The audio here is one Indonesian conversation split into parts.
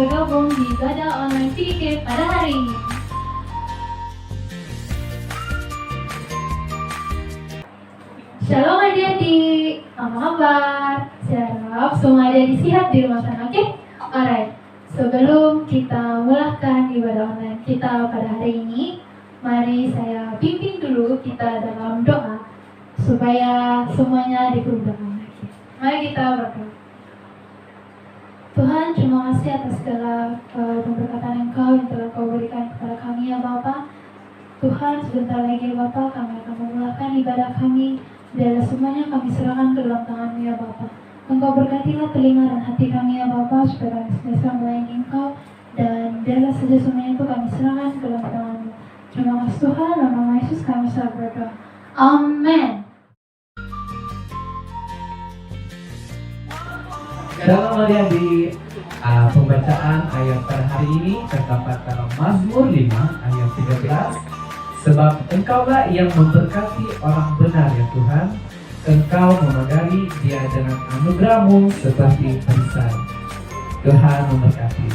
bergabung di ibadah online PKK pada hari ini. Shalom adik-adik, apa kabar? Saya harap semua adik-adik sehat di rumah sana, oke? Alright, sebelum kita mulakan ibadah online kita pada hari ini, mari saya pimpin dulu kita dalam doa supaya semuanya dipermudah. Mari kita berdoa. Tuhan, terima kasih atas segala pemberkatan Engkau yang telah Kau berikan kepada kami ya Bapa. Tuhan, sebentar lagi Bapa, kami akan memulakan ibadah kami. Biarlah semuanya kami serahkan ke dalam tangan-Mu ya Bapa. Engkau berkatilah telinga dan hati kami ya Bapa, supaya kami senantiasa melayani Engkau. Dan biarlah saja semuanya itu kami serahkan ke dalam tangan-Mu. Terima kasih Tuhan, dalam nama Yesus kami selalu berdoa. Amin. Dalam adik-adik, pembacaan ayat pada hari ini terdapat dalam Mazmur 5 ayat 13. Sebab Engkaulah yang memberkati orang benar ya Tuhan, Engkau memagari dia dengan anugerah-Mu seperti perisai. Tuhan memberkati.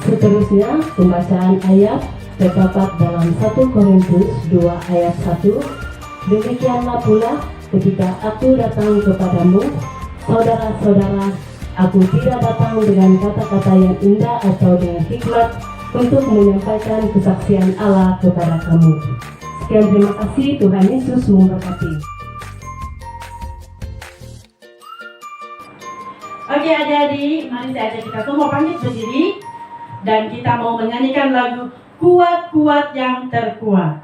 Seterusnya, pembacaan ayat terdapat dalam 1 Korintus 2 ayat 1. Demikianlah pula ketika aku datang kepadamu, saudara-saudara, aku tidak datang dengan kata-kata yang indah atau dengan hikmat untuk menyampaikan kesaksian Allah kepada kamu. Sekian, terima kasih. Tuhan Yesus memberkati. Oke adik-adik, mari saya ajak kita semua bangkit berdiri dan kita mau menyanyikan lagu Kuat-Kuat Yang Terkuat.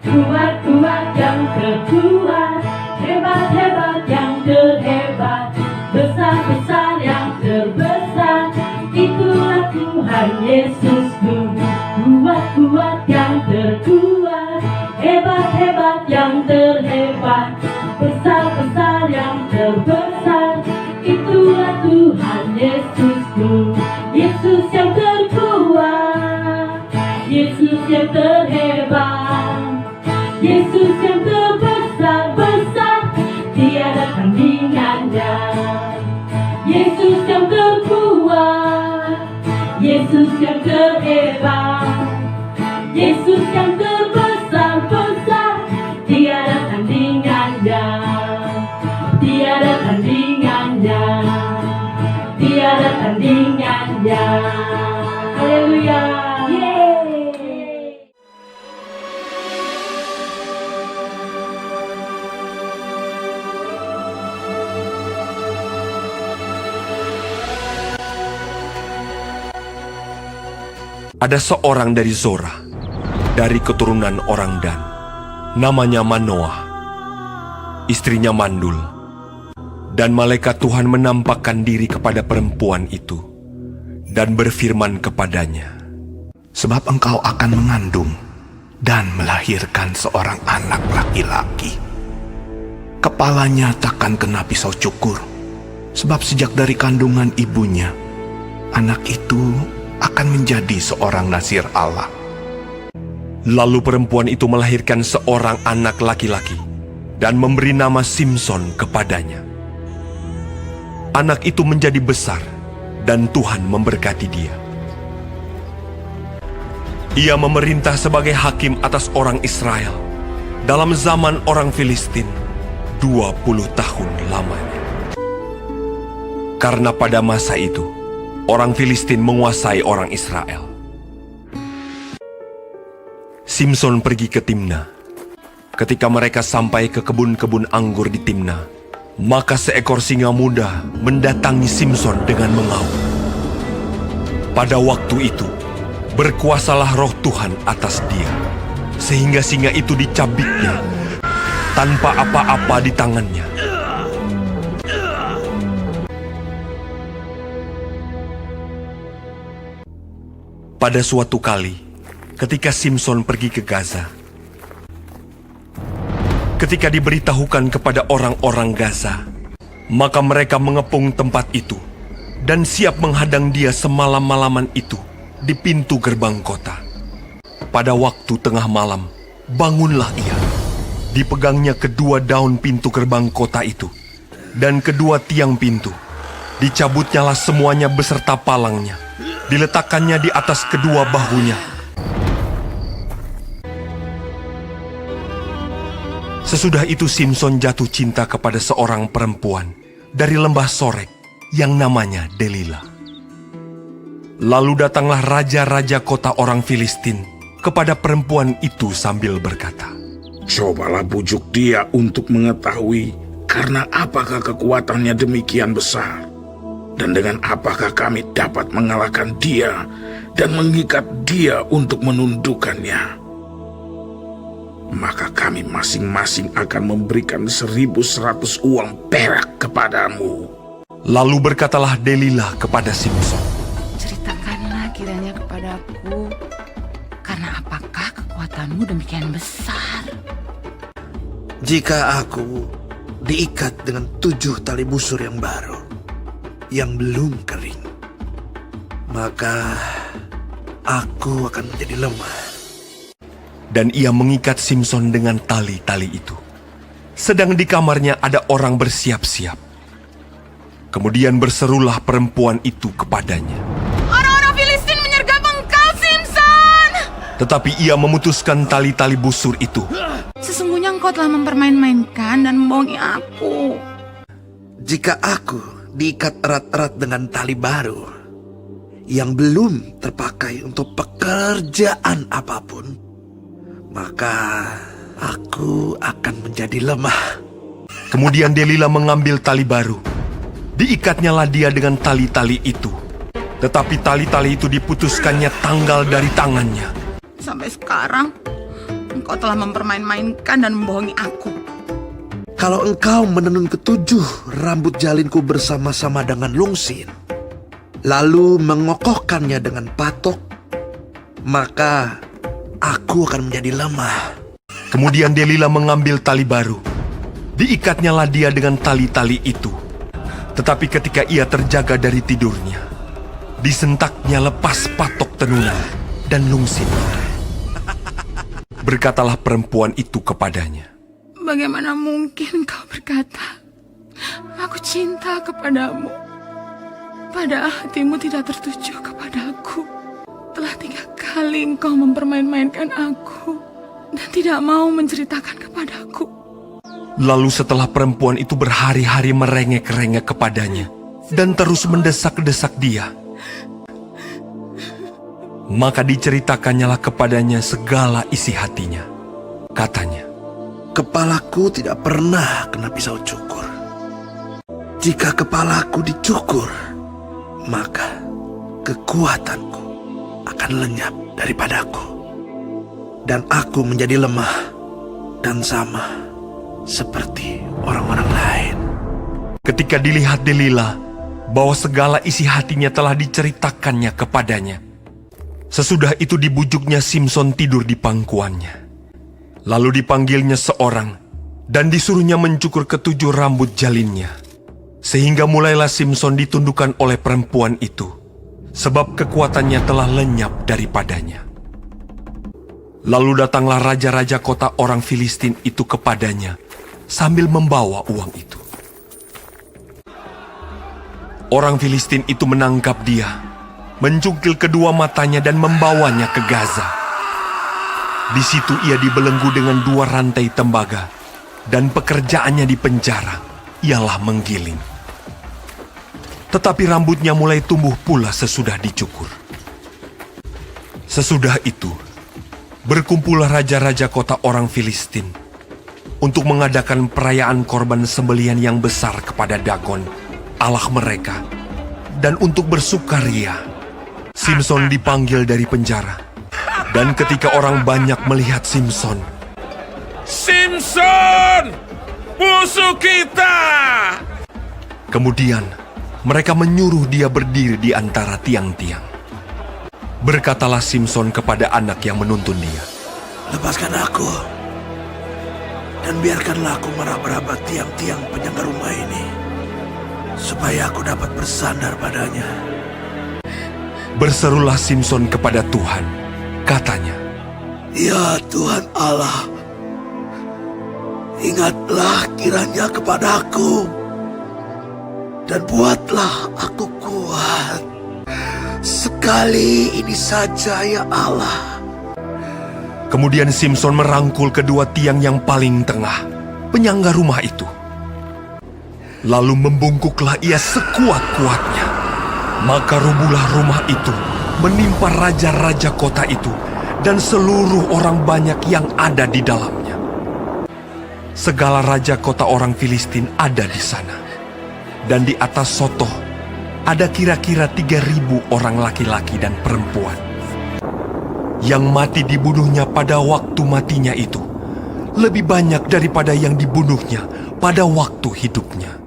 Kuat-kuat yang terkuat, hebat-hebat yang terhebat, besar-besar yang terbesar, itulah Tuhan Yesusku. Kuat-kuat yang terkuat, hebat-hebat yang terhebat, besar-besar yang terbesar, itulah Tuhan Yesusku. Yesus yang terkuat, Yesus yang terhebat, Yesus yang terbesar-besar, tiada tandingannya. Yesus yang terkuat, Yesus yang terhebat, Yesus yang terbesar-besar, tiada tandingannya. Tiada tandingannya, tiada tandingannya. Haleluya. Ada seorang dari Zora, dari keturunan orang Dan, namanya Manoah. Istrinya mandul, dan malaikat Tuhan menampakkan diri kepada perempuan itu, dan berfirman kepadanya, sebab engkau akan mengandung dan melahirkan seorang anak laki-laki. Kepalanya takkan kena pisau cukur, sebab sejak dari kandungan ibunya, anak itu akan menjadi seorang nazir Allah. Lalu perempuan itu melahirkan seorang anak laki-laki dan memberi nama Simson kepadanya. Anak itu menjadi besar dan Tuhan memberkati dia. Ia memerintah sebagai hakim atas orang Israel dalam zaman orang Filistin 20 tahun lamanya. Karena pada masa itu orang Filistin menguasai orang Israel. Simson pergi ke Timna. Ketika mereka sampai ke kebun-kebun anggur di Timna, maka seekor singa muda mendatangi Simson dengan mengaum. Pada waktu itu, berkuasalah roh Tuhan atas dia, sehingga singa itu dicabiknya tanpa apa-apa di tangannya. Pada suatu kali, ketika Simson pergi ke Gaza, ketika diberitahukan kepada orang-orang Gaza, maka mereka mengepung tempat itu dan siap menghadang dia semalam-malaman itu di pintu gerbang kota. pada waktu tengah malam, bangunlah ia. Dipegangnya kedua daun pintu gerbang kota itu, dan kedua tiang pintu. Dicabutnyalah semuanya beserta palangnya, diletakkannya di atas kedua bahunya. Sesudah itu Simson jatuh cinta kepada seorang perempuan dari lembah Sorek yang namanya Delila. Lalu datanglah raja-raja kota orang Filistin kepada perempuan itu sambil berkata, Cobalah bujuk dia untuk mengetahui karena apakah kekuatannya demikian besar, dan dengan apakah kami dapat mengalahkan dia dan mengikat dia untuk menundukkannya. Maka kami masing-masing akan memberikan 1.100 uang perak kepadamu. Lalu berkatalah Delila kepada Simson, Ceritakanlah kiranya kepadaku, karena apakah kekuatanmu demikian besar? Jika aku diikat dengan 7 tali busur yang baru, yang belum kering, maka aku akan menjadi lemah. dan ia mengikat Simson dengan tali-tali itu. Sedang di kamarnya ada orang bersiap-siap. Kemudian berserulah perempuan itu kepadanya, Orang-orang Filistin menyergap engkau, Simson! tetapi ia memutuskan tali-tali busur itu. Sesungguhnya engkau telah mempermain-mainkan dan membohongi aku. Jika aku diikat erat-erat dengan tali baru yang belum terpakai untuk pekerjaan apapun, maka aku akan menjadi lemah. Kemudian Delila mengambil tali baru. Diikatnyalah dia dengan tali-tali itu. Tetapi tali-tali itu diputuskannya tanggal dari tangannya. Sampai sekarang, engkau telah mempermain-mainkan dan membohongi aku. Kalau engkau menenun 7 rambut jalinku bersama-sama dengan lungsin, lalu mengokohkannya dengan patok, maka aku akan menjadi lemah. Kemudian Delila mengambil tali baru. Diikatnyalah dia dengan tali-tali itu. Tetapi ketika ia terjaga dari tidurnya, disentaknya lepas patok tenunan dan lungsin. Berkatalah perempuan itu kepadanya, Bagaimana mungkin kau berkata, aku cinta kepadamu, padahal hatimu tidak tertuju kepadaku. Telah 3 kali engkau mempermain-mainkan aku dan tidak mau menceritakan kepadaku. Lalu setelah perempuan itu berhari-hari merengek-rengek kepadanya dan terus mendesak-desak dia, maka diceritakannya kepadanya segala isi hatinya. Katanya, Kepalaku tidak pernah kena pisau cukur. Jika kepalaku dicukur, maka kekuatanku akan lenyap daripadaku, dan aku menjadi lemah dan sama seperti orang-orang lain. ketika dilihat Delila bahwa segala isi hatinya telah diceritakannya kepadanya, sesudah itu dibujuknya Simson tidur di pangkuannya. Lalu dipanggilnya seorang dan disuruhnya mencukur 7 rambut jalinnya. Sehingga mulailah Simson ditundukkan oleh perempuan itu, sebab kekuatannya telah lenyap daripadanya. Lalu datanglah raja-raja kota orang Filistin itu kepadanya sambil membawa uang itu. Orang Filistin itu menangkap dia, mencungkil kedua matanya dan membawanya ke Gaza. Di situ ia dibelenggu dengan 2 rantai tembaga, dan pekerjaannya di penjara ialah menggiling. Tetapi rambutnya mulai tumbuh pula sesudah dicukur. Sesudah itu, berkumpullah raja-raja kota orang Filistin untuk mengadakan perayaan korban sembelihan yang besar kepada Dagon, Allah mereka, dan untuk bersukaria. Simson dipanggil dari penjara, dan ketika orang banyak melihat Simson, Simson, musuh kita! kemudian mereka menyuruh dia berdiri di antara tiang-tiang. Berkatalah Simson kepada anak yang menuntun dia, Lepaskan aku, dan biarkanlah aku meraba-raba tiang-tiang penyangga rumah ini, supaya aku dapat bersandar padanya. Berserulah Simson kepada Tuhan, katanya, Ya Tuhan Allah, ingatlah kiranya kepadaku, dan buatlah aku kuat. Sekali ini saja ya Allah. Kemudian Simson merangkul kedua tiang yang paling tengah, penyangga rumah itu. Lalu membungkuklah ia sekuat-kuatnya. Maka rubuhlah rumah itu, menimpa raja-raja kota itu, dan seluruh orang banyak yang ada di dalamnya. Segala raja kota orang Filistin ada di sana. Dan di atas Sotoh, ada kira-kira 3.000 orang laki-laki dan perempuan. Yang mati dibunuhnya pada waktu matinya itu, lebih banyak daripada yang dibunuhnya pada waktu hidupnya.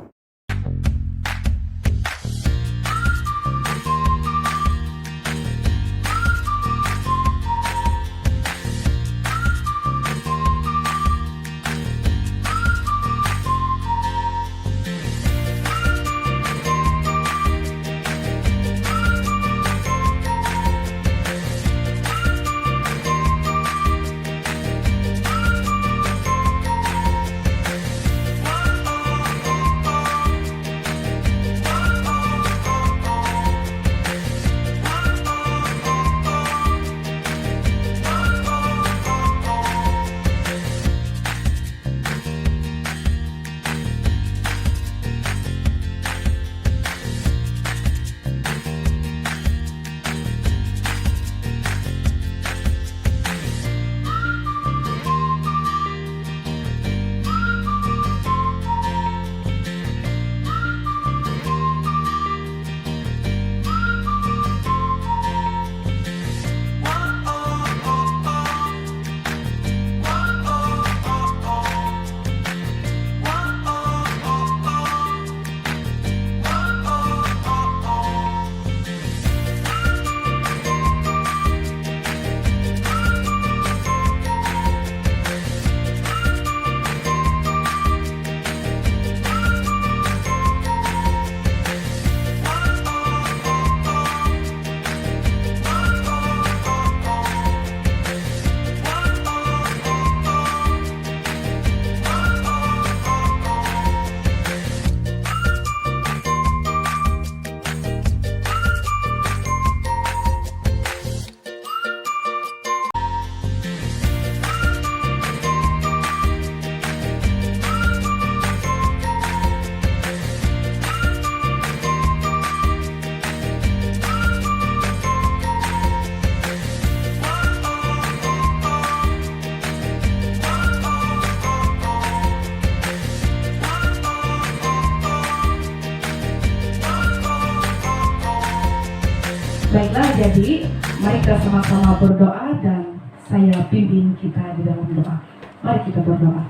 Baiklah, jadi mari kita sama-sama berdoa dan saya pimpin kita di dalam doa. Mari kita berdoa.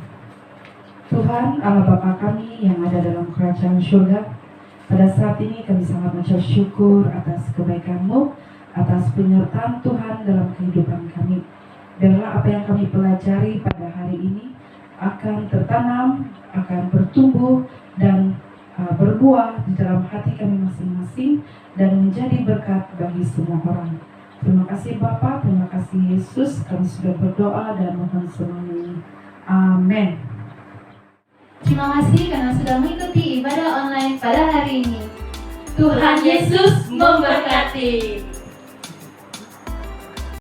Tuhan Allah Bapa kami yang ada dalam kerajaan surga, pada saat ini kami sangat mengucap syukur atas kebaikan-Mu, atas penyertaan Tuhan dalam kehidupan kami. Biarlah apa yang kami pelajari pada hari ini akan tertanam, akan bertumbuh dan berbuah di dalam hati kami masing-masing dan menjadi berkat bagi semua orang. Terima kasih Bapa, terima kasih Yesus, kami sudah berdoa dan mohon semuanya. Amin. Terima kasih karena sudah mengikuti ibadah online pada hari ini. Tuhan Yesus memberkati.